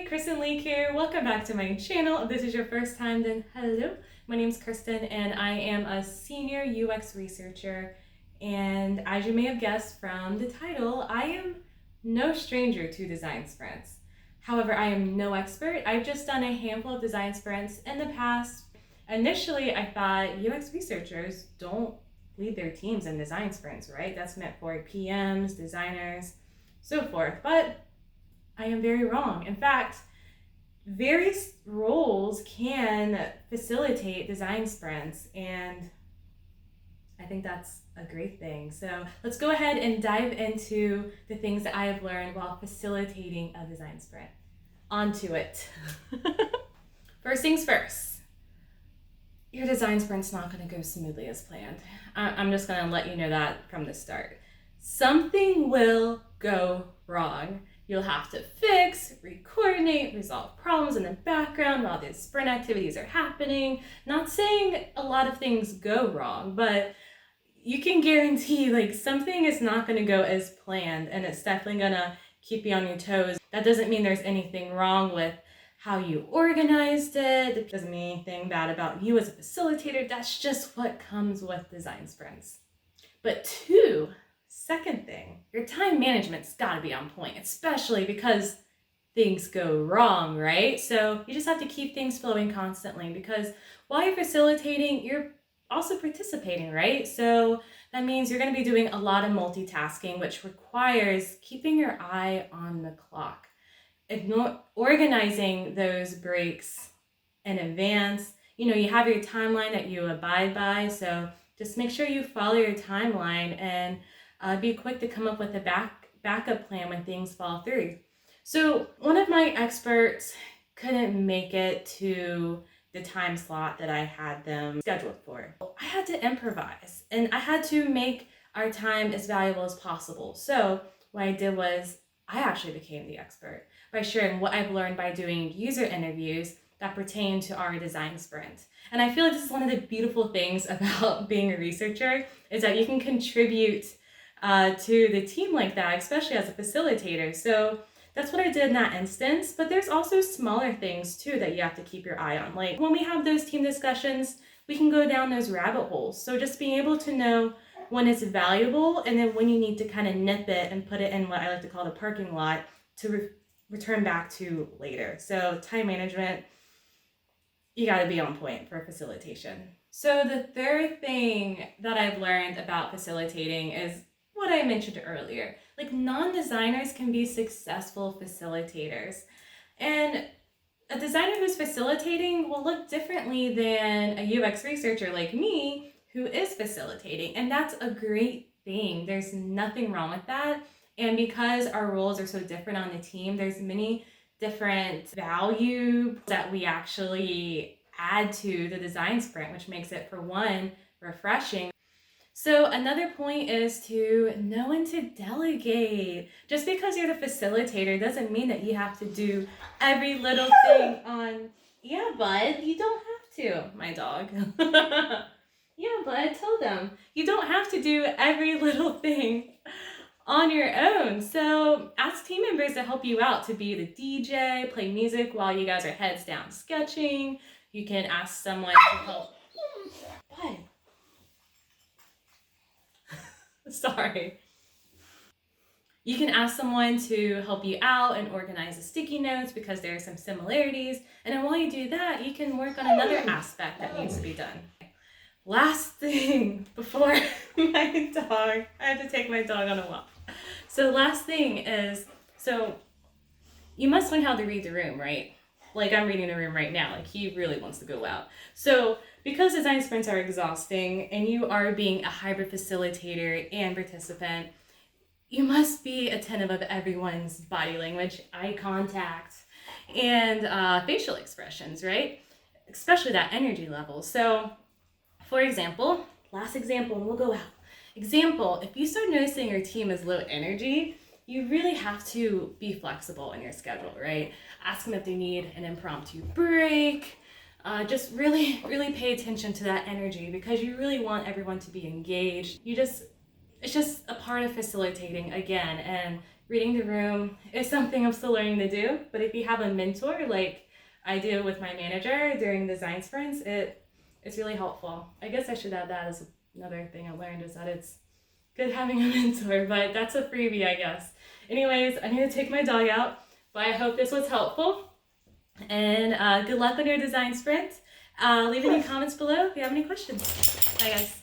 Kristen Leak here. Welcome back to my channel. If this is your first time, then hello. My name is Kristen and I am a senior UX researcher. And as you may have guessed from the title, I am no stranger to design sprints. However, I am no expert. I've just done a handful of design sprints in the past. Initially, I thought UX researchers don't lead their teams in design sprints, right? That's meant for PMs, designers, so forth. But I am very wrong. In fact, various roles can facilitate design sprints, and I think that's a great thing. So let's go ahead and dive into the things that I have learned while facilitating a design sprint. On to it. First things first, your design sprint's not going to go smoothly as planned. I'm just going to let you know that from the start. Something will go wrong. You'll have to fix, re-coordinate, resolve problems in the background while the sprint activities are happening. Not saying a lot of things go wrong, but you can guarantee something is not going to go as planned, and it's definitely going to keep you on your toes. That doesn't mean there's anything wrong with how you organized it. It doesn't mean anything bad about you as a facilitator. That's just what comes with design sprints. But second thing, your time management's gotta be on point, especially because things go wrong, right? So you just have to keep things flowing constantly, because while you're facilitating, you're also participating, right? So that means you're gonna be doing a lot of multitasking, which requires keeping your eye on the clock. Organizing those breaks in advance. You have your timeline that you abide by, so just make sure you follow your timeline and be quick to come up with a backup plan when things fall through. So one of my experts couldn't make it to the time slot that I had them scheduled for. I had to improvise, and I had to make our time as valuable as possible. So what I did was I actually became the expert by sharing what I've learned by doing user interviews that pertain to our design sprint. And I feel like this is one of the beautiful things about being a researcher, is that you can contribute to the team like that, especially as a facilitator. So that's what I did in that instance. But there's also smaller things too that you have to keep your eye on. Like when we have those team discussions, we can go down those rabbit holes. So just being able to know when it's valuable and then when you need to kind of nip it and put it in what I like to call the parking lot to return back to later. So time management, you got to be on point for facilitation. So the third thing that I've learned about facilitating is what I mentioned earlier. Non-designers can be successful facilitators. And a designer who's facilitating will look differently than a UX researcher like me who is facilitating. And that's a great thing. There's nothing wrong with that. And because our roles are so different on the team, there's many different value that we actually add to the design sprint, which makes it, for one, refreshing. So another point is to know when to delegate. Just because you're the facilitator doesn't mean that you have to do every little thing on, yeah, bud, you don't have to, my dog. Yeah, bud, tell them. You don't have to do every little thing on your own. So ask team members to help you out, to be the DJ, play music while you guys are heads down sketching. You can ask someone to help. Bud. Sorry. You can ask someone to help you out and organize the sticky notes because there are some similarities. And then while you do that, you can work on another aspect that needs to be done. Last thing before my dog, I have to take my dog on a walk. So last thing is, so you must learn how to read the room, right? I'm reading the room right now. He really wants to go out. So because design sprints are exhausting and you are being a hybrid facilitator and participant, you must be attentive of everyone's body language, eye contact, and facial expressions, right? Especially that energy level. So for example, last example, and we'll go out. Example, if you start noticing your team is low energy, you really have to be flexible in your schedule, right? Ask them if they need an impromptu break. Just really, really pay attention to that energy, because you really want everyone to be engaged. It's just a part of facilitating again, and reading the room is something I'm still learning to do. But if you have a mentor, like I do with my manager during design sprints, it's really helpful. I guess I should add that as another thing I learned, is that it's good having a mentor, but that's a freebie, I guess. Anyways, I need to take my dog out, but I hope this was helpful. And good luck on your design sprint. Leave any comments below if you have any questions. Bye, guys.